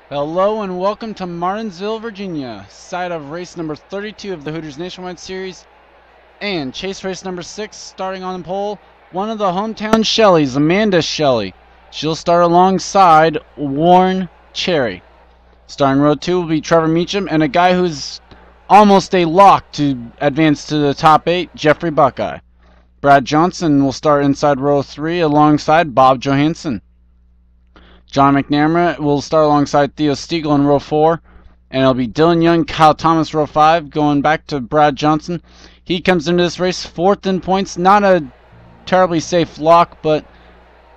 Hello and welcome to Martinsville, Virginia, site of race number 32 of the Hooters Nationwide Series and chase race number 6, starting on the pole, one of the hometown Shelleys, Amanda Shelley. She'll start alongside Warren Cherry. Starting row 2 will be Trevor Meacham and a guy who's almost a lock to advance to the top 8, Jeffrey Buckeye. Brad Johnson will start inside row 3 alongside Bob Johansson. John McNamara will start alongside Theo Stiegel in row 4, and it'll be Dylan Young, Kyle Thomas, row 5, going back to Brad Johnson. He comes into this race 4th in points, not a terribly safe lock, but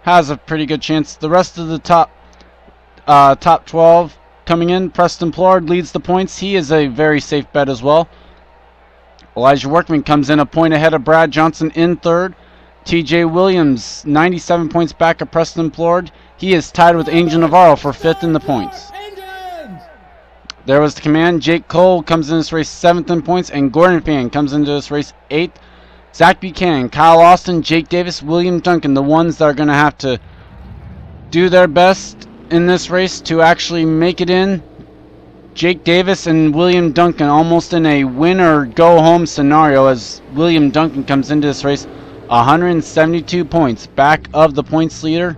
has a pretty good chance. The rest of the top 12 coming in, Preston Plord leads the points. He is a very safe bet as well. Elijah Workman comes in a point ahead of Brad Johnson in 3rd. TJ Williams, 97 points back of Preston Plord. He is tied with Angel Navarro for 5th in the points. There was the command. Jake Cole comes in this race 7th in points, and Gordon Fan comes into this race 8th. Zach Buchanan, Kyle Austin, Jake Davis, William Duncan, the ones that are going to have to do their best in this race to actually make it in. Jake Davis and William Duncan almost in a win or go home scenario, as William Duncan comes into this race 172 points back of the points leader.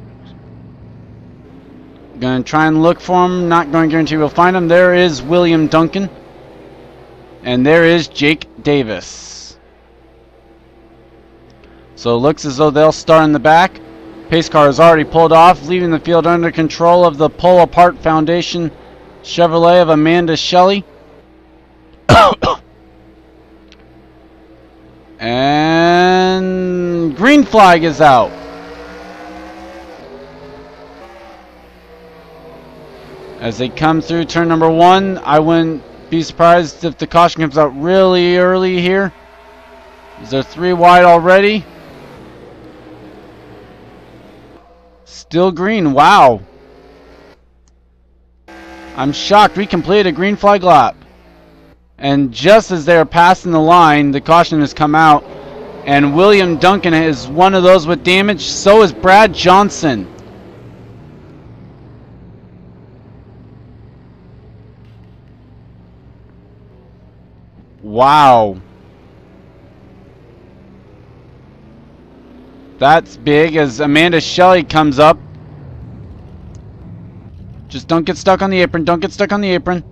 Gonna try and look for him. Not going to guarantee we'll find him. There is William Duncan. And there is Jake Davis. So it looks as though they'll start in the back. Pace car has already pulled off, leaving the field under control of the Pull Apart Foundation Chevrolet of Amanda Shelley. And green flag is out. As they come through turn number 1, I wouldn't be surprised if the caution comes out really early here. Is there 3 wide already? Still green. Wow. I'm shocked. We completed a green flag lap. And just as they're passing the line, the caution has come out. And William Duncan is one of those with damage. So is Brad Johnson. Wow. That's big as Amanda Shelley comes up. Just don't get stuck on the apron. Don't get stuck on the apron.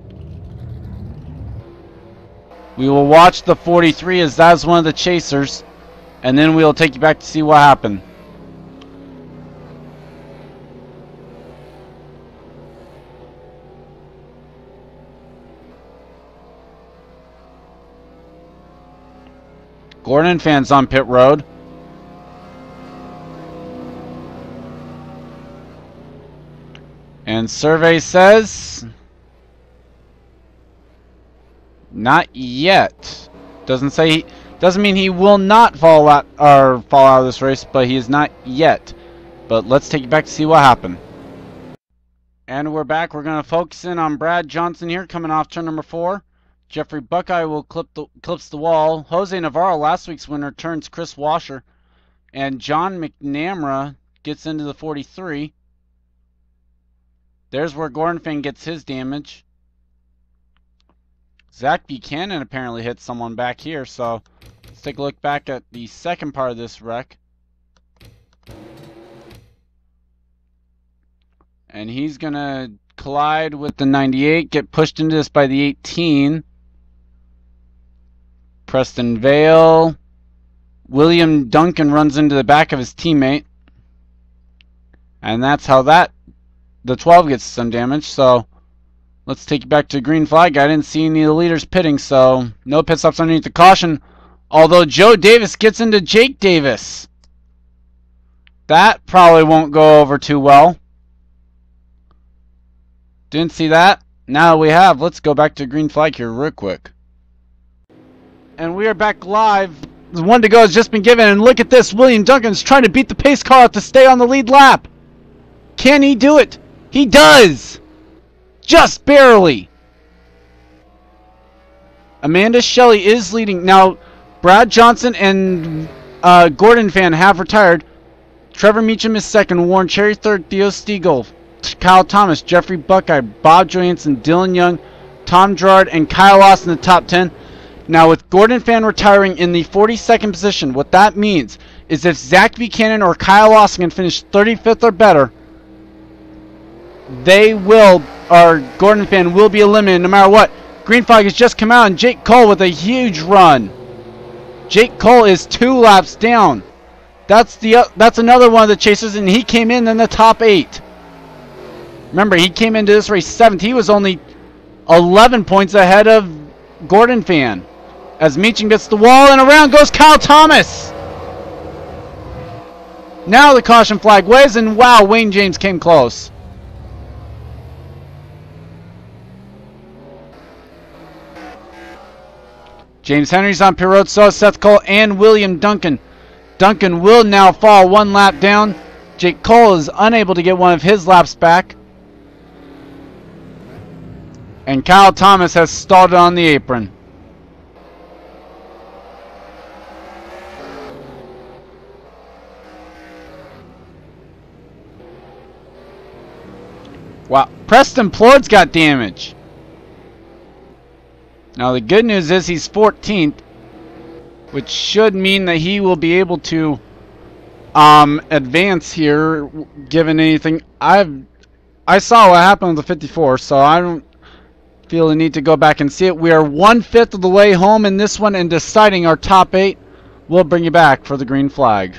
We will watch the 43 as that's one of the chasers. And then we'll take you back to see what happened. Gordon fans on pit road. And survey says not yet. Doesn't mean he will not fall out of this race, but he is not yet. But let's take you back to see what happened. And we're back. We're going to focus in on Brad Johnson here coming off turn number 4. Jeffrey Buckeye will clips the wall. Jose Navarro, last week's winner, turns Chris Washer. And John McNamara gets into the 43. There's where Gordon Finn gets his damage. Zach Buchanan apparently hit someone back here. So let's take a look back at the second part of this wreck. And he's going to collide with the 98, get pushed into this by the 18. Preston Vale. William Duncan runs into the back of his teammate. And that's how the 12 gets some damage. So let's take you back to green flag. I didn't see any of the leaders pitting, so no pit stops underneath the caution. Although Joe Davis gets into Jake Davis. That probably won't go over too well. Didn't see that. Now we have. Let's go back to green flag here real quick. And we are back live. The 1 to go has just been given, and look at this. William Duncan's trying to beat the pace car out to stay on the lead lap. Can he do it? He does! Just barely. Amanda Shelley is leading. Now, Brad Johnson and Gordon Fan have retired. Trevor Meacham is second. Warren Cherry third. Theo Stiegel Kyle Thomas, Jeffrey Buckeye, Bob Johansson, Dylan Young, Tom Gerard, and Kyle Austin in the top 10. Now, with Gordon Fan retiring in the 42nd position, what that means is if Zach Buchanan or Kyle Austin can finish 35th or better, they will, or Gordon Fan will be eliminated no matter what. Green flag has just come out, and Jake Cole with a huge run. Jake Cole is 2 laps down. That's another one of the chasers, and he came in the top 8. Remember, he came into this race 7th. He was only 11 points ahead of Gordon Fan. As Meacham gets the wall, and around goes Kyle Thomas. Now the caution flag waves, and wow, Wayne James came close. James Henry's on pit road, so is Seth Cole and William Duncan. Duncan will now fall 1 lap down. Jake Cole is unable to get one of his laps back. And Kyle Thomas has stalled on the apron. Wow, Preston Plord's got damage. Now the good news is he's 14th, which should mean that he will be able to advance here, given anything. I saw what happened with the 54, so I don't feel the need to go back and see it. We are 1/5 of the way home in this one, and deciding our top 8. We'll bring you back for the green flag.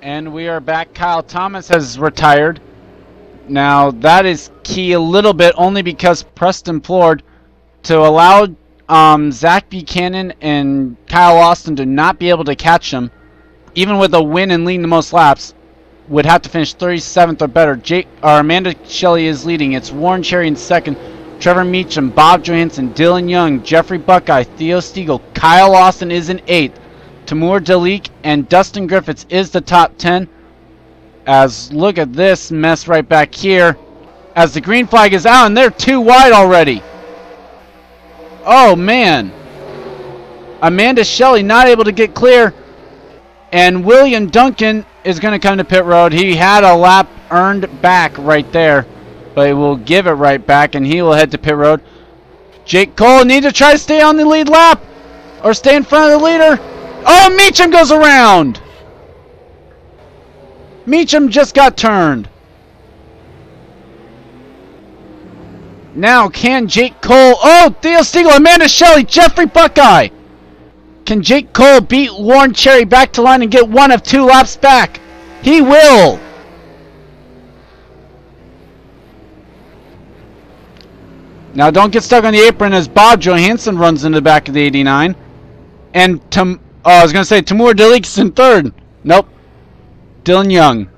And we are back. Kyle Thomas has retired. Now that is key a little bit, only because Preston Plord, to allow Zach Buchanan and Kyle Austin to not be able to catch him, even with a win and leading the most laps, would have to finish 37th or better. Amanda Shelley is leading. It's Warren Cherry in 2nd, Trevor Meacham, Bob Johansson, Dylan Young, Jeffrey Buckeye, Theo Stiegel, Kyle Austin is in 8th. Tamur Dalik and Dustin Griffiths is the top 10. As look at this mess right back here, as the green flag is out, and they're 2 wide already. Oh man, Amanda Shelley not able to get clear, and William Duncan is going to come to pit road. He had a lap earned back right there, but he will give it right back, and he will head to pit road. Jake Cole needs to try to stay on the lead lap or stay in front of the leader. Oh, Meacham goes around. Meacham just got turned. Now, can Jake Cole... Oh, Theo Stiegel, Amanda Shelley, Jeffrey Buckeye. Can Jake Cole beat Warren Cherry back to line and get one of 2 laps back? He will. Now, don't get stuck on the apron as Bob Johansson runs into the back of the 89. And, I was going to say, Tamur Dalik's in 3rd. Nope. Dylan Young.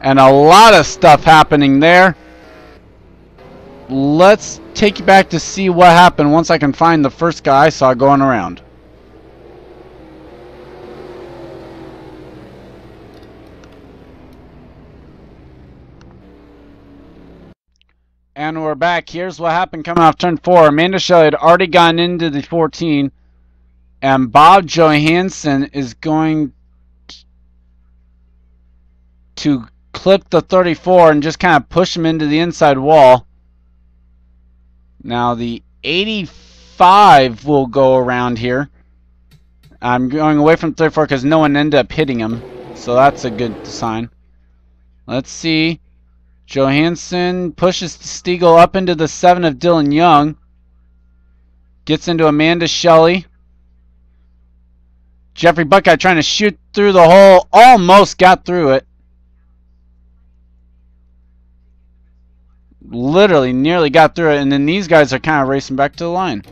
And a lot of stuff happening there. Let's take you back to see what happened once I can find the first guy I saw going around. And we're back. Here's what happened coming off turn 4. Amanda Shelley had already gotten into the 14. And Bob Johansson is going to clip the 34 and just kind of push him into the inside wall. Now the 85 will go around here. I'm going away from 34 because no one ended up hitting him. So that's a good sign. Let's see. Johansson pushes Stiegel up into the 7 of Dylan Young. Gets into Amanda Shelley. Jeffrey Buckeye trying to shoot through the hole. Almost got through it. Literally nearly got through it, and then these guys are kind of racing back to the line.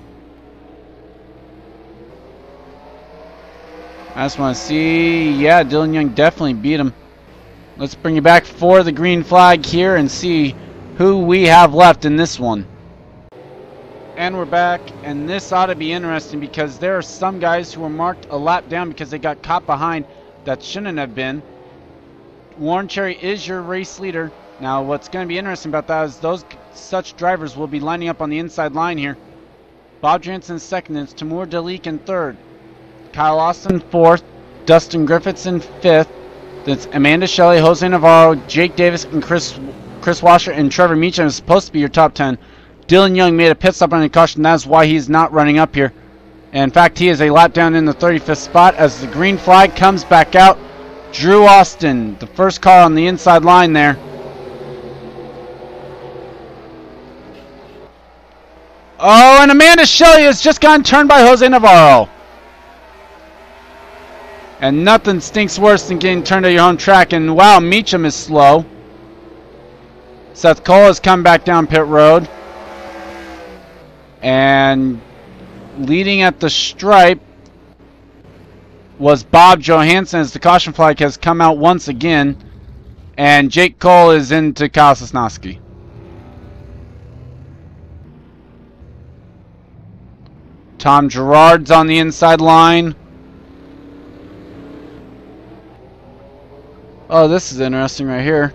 I just want to see. Yeah, Dylan Young definitely beat him. Let's bring you back for the green flag here and see who we have left in this one. And we're back, and this ought to be interesting because there are some guys who were marked a lap down because they got caught behind that shouldn't have been. Warren Cherry is your race leader. Now, what's going to be interesting about that is such drivers will be lining up on the inside line here. Bob Johansson 2nd, it's Tamur Dalik in 3rd. Kyle Austin 4th. Dustin Griffiths in 5th. That's Amanda Shelley, Jose Navarro, Jake Davis, and Chris Washer, and Trevor Meacham is supposed to be your top 10. Dylan Young made a pit stop on the caution. That's why he's not running up here. And in fact, he is a lap down in the 35th spot as the green flag comes back out. Drew Austin, the first car on the inside line there. Oh, and Amanda Shelley has just gotten turned by Jose Navarro. And nothing stinks worse than getting turned at your home track. And wow, Meacham is slow. Seth Cole has come back down pit road. And leading at the stripe was Bob Johansson as the caution flag has come out once again. And Jake Cole is into Kyle Sosnowski. Tom Gerard's on the inside line. Oh, this is interesting right here.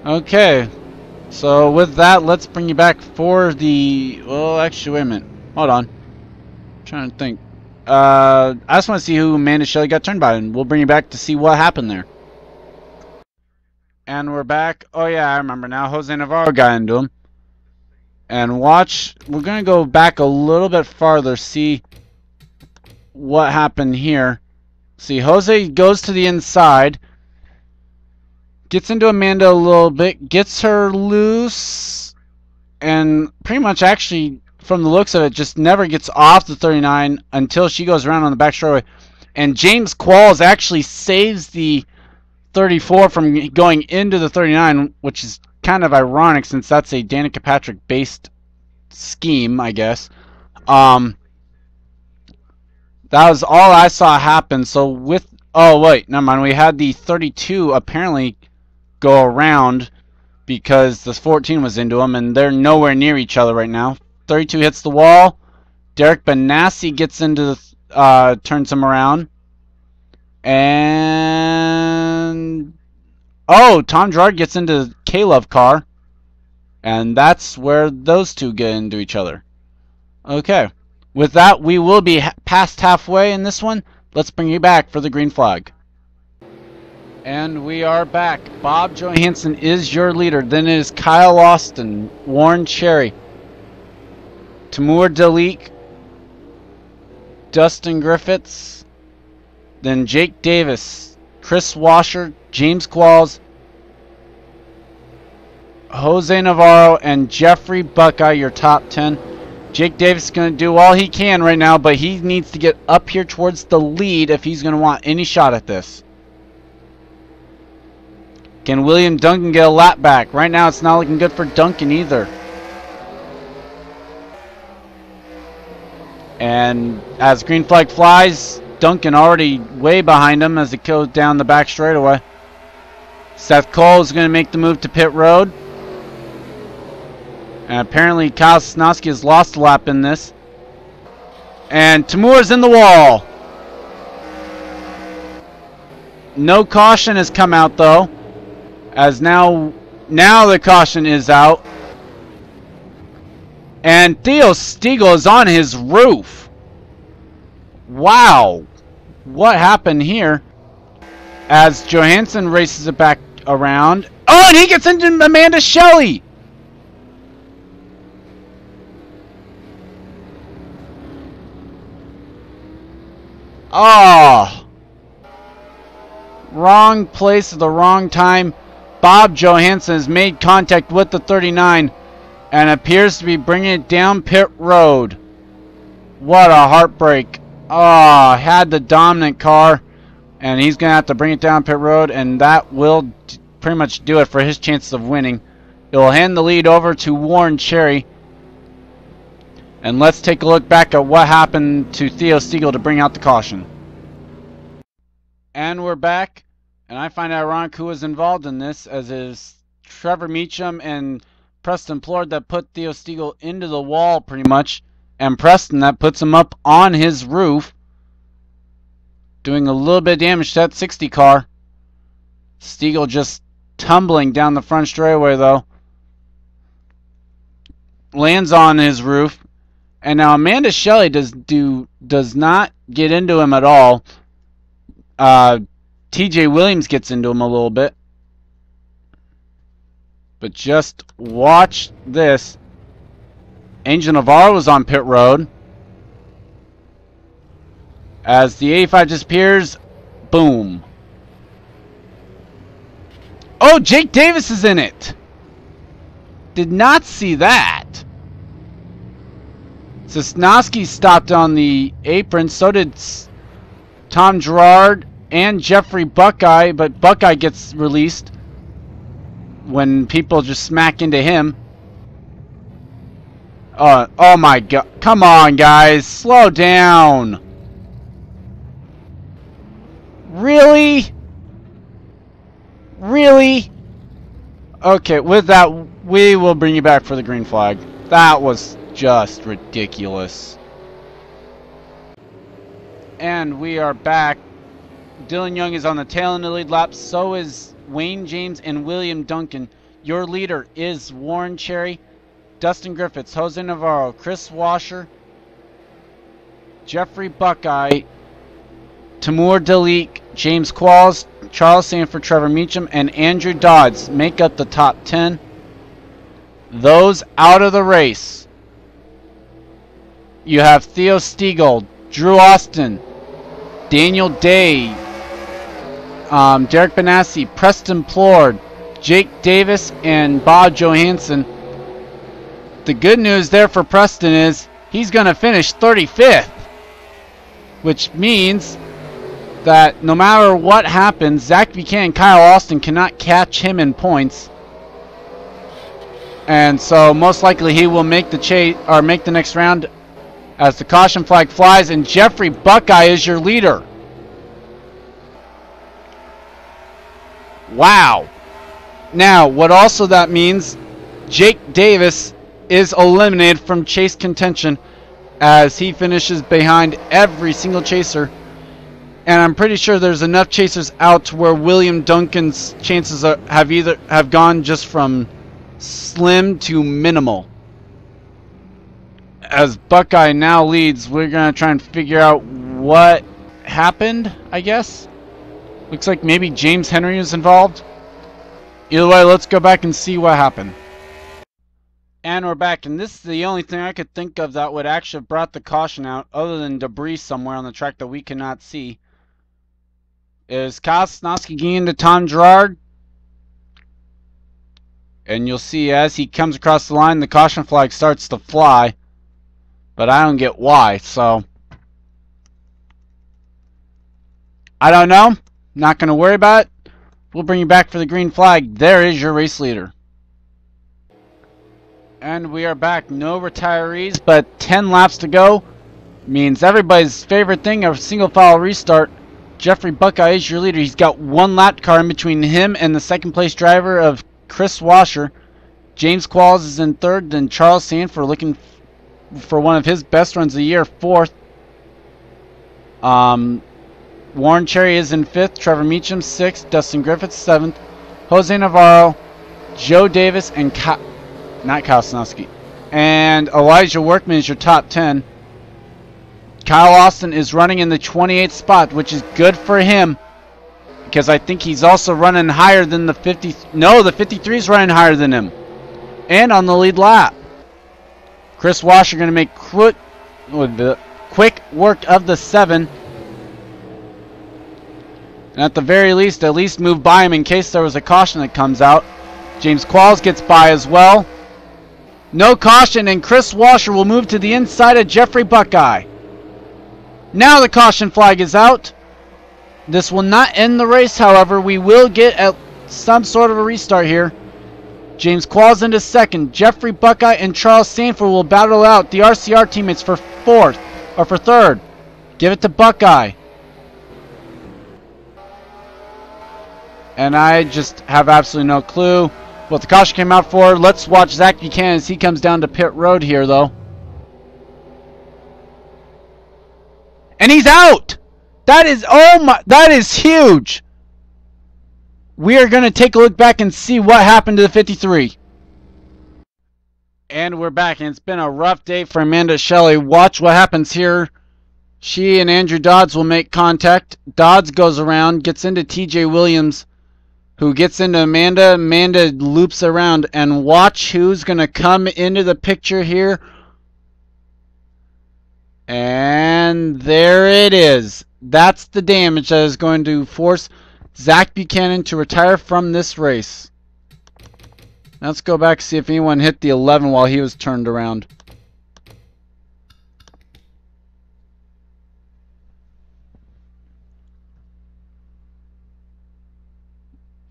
Okay, so with that, let's bring you back for the... Well, actually, wait a minute. Hold on. I'm trying to think. I just want to see who Amanda Shelley got turned by, and we'll bring you back to see what happened there. And we're back. Oh, yeah, I remember now. Jose Navarro got into him. And watch. We're going to go back a little bit farther, see what happened here. See, Jose goes to the inside. Gets into Amanda a little bit, gets her loose, and pretty much actually, from the looks of it, just never gets off the 39 until she goes around on the back straightaway. And James Qualls actually saves the 34 from going into the 39, which is kind of ironic since that's a Danica Patrick-based scheme, I guess. That was all I saw happen. So with... Oh, wait, never mind. We had the 32 apparently go around because the 14 was into them, and they're nowhere near each other right now. 32 hits the wall. Derek Benassi gets into the turns him around, and Tom Gerard gets into K-Love car, and that's where those two get into each other. Okay, with that, we will be past halfway in this one. Let's bring you back for the green flag. And we are back. Bob Johansson is your leader. Then it is Kyle Austin, Warren Cherry, Timur Dalik, Dustin Griffiths, then Jake Davis, Chris Washer, James Qualls, Jose Navarro, and Jeffrey Buckeye, your top 10. Jake Davis is going to do all he can right now, but he needs to get up here towards the lead if he's going to want any shot at this. Can William Duncan get a lap back? Right now it's not looking good for Duncan either. And as green flag flies, Duncan already way behind him as it goes down the back straightaway. Seth Cole is going to make the move to pit road. And apparently Kyle Sosnowski has lost a lap in this. And Timur's in the wall. No caution has come out though. As now the caution is out. And Theo Stiegel is on his roof. Wow. What happened here? As Johansson races it back around. Oh, and he gets into Amanda Shelley. Oh. Wrong place at the wrong time. Bob Johansson has made contact with the 39 and appears to be bringing it down pit road. What a heartbreak. Oh, had the dominant car, and he's going to have to bring it down pit road, and that will pretty much do it for his chances of winning. It will hand the lead over to Warren Cherry. And let's take a look back at what happened to Theo Stiegel to bring out the caution. And we're back. And I find it ironic who was involved in this, as is Trevor Meacham and Preston Plord that put Theo Stiegel into the wall pretty much. And Preston, that puts him up on his roof, doing a little bit of damage to that 60 car. Stiegel just tumbling down the front straightaway, though. Lands on his roof. And now Amanda Shelley does not get into him at all. TJ Williams gets into him a little bit. But just watch this. Angel Navarro was on pit road. As the 85 disappears, boom. Oh, Jake Davis is in it. Did not see that. Sosnowski stopped on the apron. So did Tom Gerard and Jeffrey Buckeye. But Buckeye gets released when people just smack into him. Oh my God. Come on, guys. Slow down. Really? Really? Okay, with that, we will bring you back for the green flag. That was just ridiculous. And we are back. Dylan Young is on the tail end of the lead lap. So is Wayne James and William Duncan. Your leader is Warren Cherry, Dustin Griffiths, Jose Navarro, Chris Washer, Jeffrey Buckeye, Timur Dalik, James Qualls, Charles Sanford, Trevor Meacham, and Andrew Dodds make up the top 10. Those out of the race, you have Theo Stiegel, Drew Austin, Daniel Day, Derek Benassi, Preston Plord, Jake Davis, and Bob Johansson. The good news there for Preston is he's going to finish 35th, which means that no matter what happens, Zach Buchanan and Kyle Austin cannot catch him in points. And so most likely he will make the chase or make the next round as the caution flag flies, and Jeffrey Buckeye is your leader. Wow. Now, what also that means, Jake Davis is eliminated from chase contention as he finishes behind every single chaser. And I'm pretty sure there's enough chasers out to where William Duncan's chances have gone just from slim to minimal. As Buckeye now leads, we're going to try and figure out what happened, I guess. Looks like maybe James Henry is involved. Either way, let's go back and see what happened. And we're back, and this is the only thing I could think of that would actually have brought the caution out, other than debris somewhere on the track that we cannot see. Is Kyle Sosnowski getting into Tom Gerard? And you'll see as he comes across the line, the caution flag starts to fly. But I don't get why, so I don't know. Not going to worry about it. We'll bring you back for the green flag. There is your race leader. And we are back. No retirees, but 10 laps to go. Means everybody's favorite thing, a single file restart. Jeffrey Buckeye is your leader. He's got one lap car in between him and the second place driver of Chris Washer. James Qualls is in third. Then Charles Sanford looking for one of his best runs of the year, fourth. Warren Cherry is in fifth. Trevor Meacham sixth. Dustin Griffiths seventh. Jose Navarro, Joe Davis, and not Kyle Sosnowski, and Elijah Workman is your top 10. Kyle Austin is running in the 28th spot, which is good for him because I think he's also running higher than the 50. No, the 53 is running higher than him, and on the lead lap. Chris Washer going to make quick work of the 7. And at the very least, at least move by him in case there was a caution that comes out. James Qualls gets by as well. No caution, and Chris Washer will move to the inside of Jeffrey Buckeye. Now the caution flag is out. This will not end the race, however. We will get some sort of a restart here. James Qualls into second. Jeffrey Buckeye and Charles Sanford will battle out the RCR teammates for third. Give it to Buckeye. And I just have absolutely no clue what the caution came out for. Let's watch Zach Buchanan as he comes down to pit road here, though. And he's out! That is, oh my, that is huge! We are going to take a look back and see what happened to the 53. And we're back, and it's been a rough day for Amanda Shelley. Watch what happens here. She and Andrew Dodds will make contact. Dodds goes around, gets into TJ Williams, who gets into Amanda. Amanda loops around, and watch who's going to come into the picture here. And there it is. That's the damage that is going to force Zach Buchanan to retire from this race. Let's go back and see if anyone hit the 11 while he was turned around.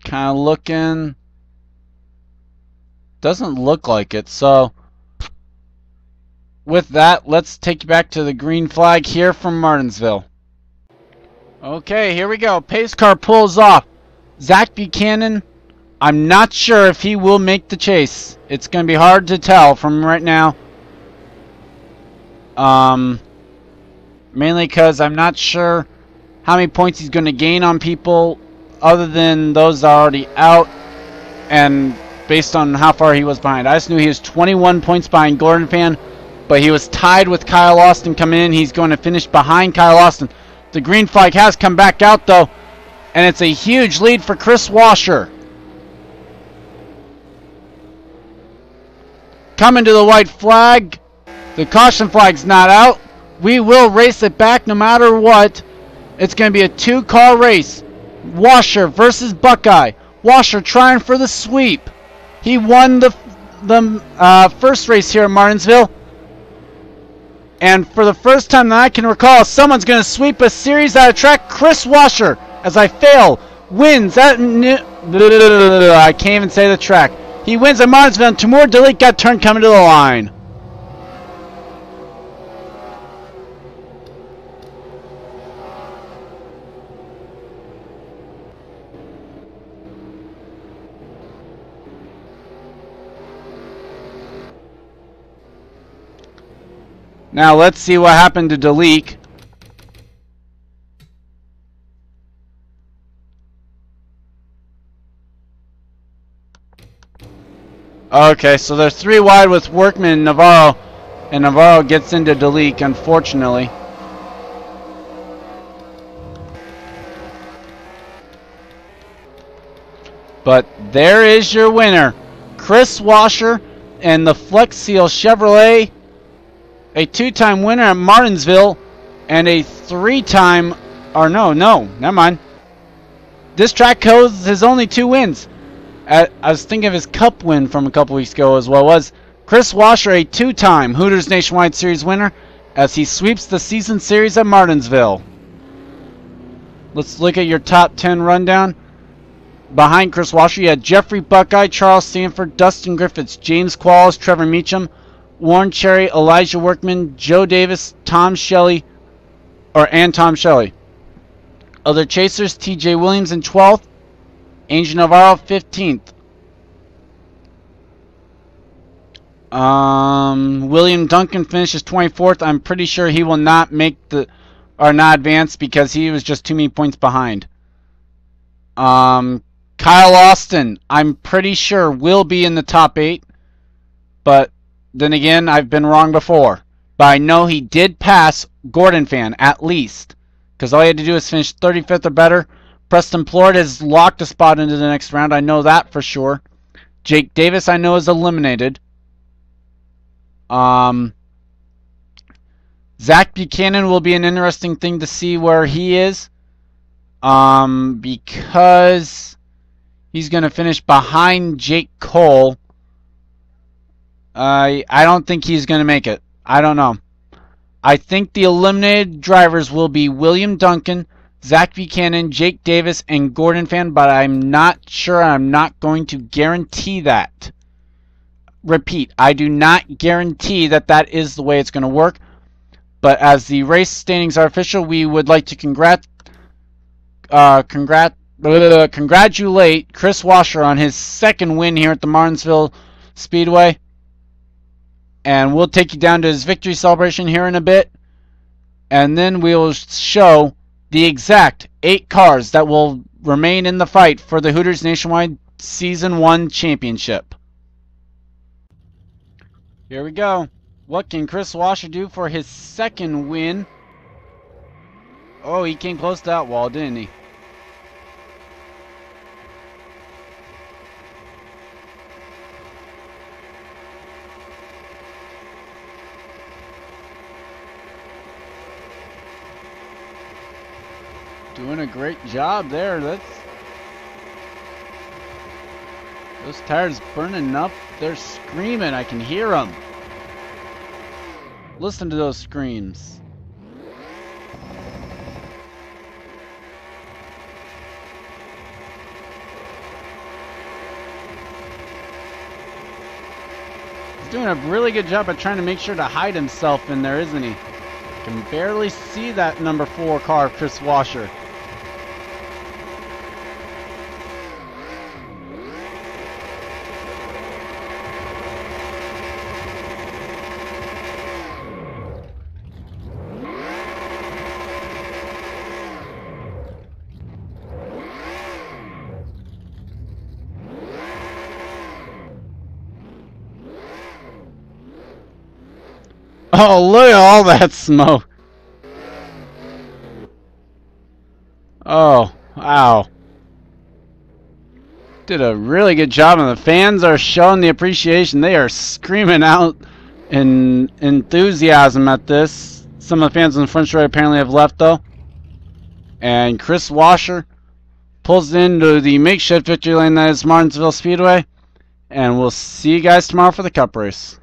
Kind of looking. Doesn't look like it. So, with that, let's take you back to the green flag here from Martinsville. Okay, here we go. Pace car pulls off. Zach Buchanan, I'm not sure if he will make the chase. It's going to be hard to tell from right now. Mainly because I'm not sure how many points he's going to gain on people other than those that are already out, and based on how far he was behind. I just knew he was 21 points behind Gordon Fan, but he was tied with Kyle Austin coming in. He's going to finish behind Kyle Austin. The green flag has come back out, though, and it's a huge lead for Chris Washer. Coming to the white flag. The caution flag's not out. We will race it back no matter what. It's going to be a two-car race. Washer versus Buckeye. Washer trying for the sweep. He won the first race here in Martinsville. And for the first time that I can recall, someone's going to sweep a series out of track. Chris Washer, as I fail, wins at... I can't even say the track. He wins at Martinsville, and Timur Dalik got turned coming to the line. Now let's see what happened to Dalik. Okay, so there's three wide with Workman and Navarro gets into Dalik, unfortunately. But there is your winner, Chris Washer and the Flex Seal Chevrolet. A two-time winner at Martinsville, and a three-time, or no, never mind. This track holds his only two wins. I was thinking of his cup win from a couple weeks ago as well. Was Chris Washer a two-time Hooters Nationwide Series winner as he sweeps the season series at Martinsville. Let's look at your top 10 rundown. Behind Chris Washer, you had Jeffrey Buckeye, Charles Sanford, Dustin Griffiths, James Qualls, Trevor Meacham, Warren Cherry, Elijah Workman, Joe Davis, Tom Shelley. Other chasers, TJ Williams in 12th, Angel Navarro 15th. William Duncan finishes 24th. I'm pretty sure he will not make not advance because he was just too many points behind. Kyle Austin, I'm pretty sure will be in the top 8, but then again, I've been wrong before. But I know he did pass Gordon Fan, at least. Because all he had to do was finish 35th or better. Preston Plord has locked a spot into the next round. I know that for sure. Jake Davis, I know, is eliminated. Zach Buchanan will be an interesting thing to see where he is. Because he's going to finish behind Jake Cole. I don't think he's going to make it. I don't know. I think the eliminated drivers will be William Duncan, Zach Buchanan, Jake Davis, and Gordon Fan, but I'm not sure. I'm not going to guarantee that. Repeat, I do not guarantee that that is the way it's going to work. But as the race standings are official, we would like to congratulate Chris Washer on his second win here at the Martinsville Speedway. And we'll take you down to his victory celebration here in a bit. and then we'll show the exact 8 cars that will remain in the fight for the Hooters Nationwide Season 1 Championship. Here we go. What can Chris Washer do for his second win? Oh, he came close to that wall, didn't he? Doing a great job there. Those tires burning up. They're screaming. I can hear them. Listen to those screams. He's doing a really good job at trying to make sure to hide himself in there, isn't he? Can barely see that number 4 car, Chris Washer. Oh, look at all that smoke. Oh, wow. Did a really good job, and the fans are showing the appreciation. They are screaming out in enthusiasm at this. Some of the fans in the front row apparently have left, though. And Chris Washer pulls into the makeshift victory lane that is Martinsville Speedway. And we'll see you guys tomorrow for the Cup race.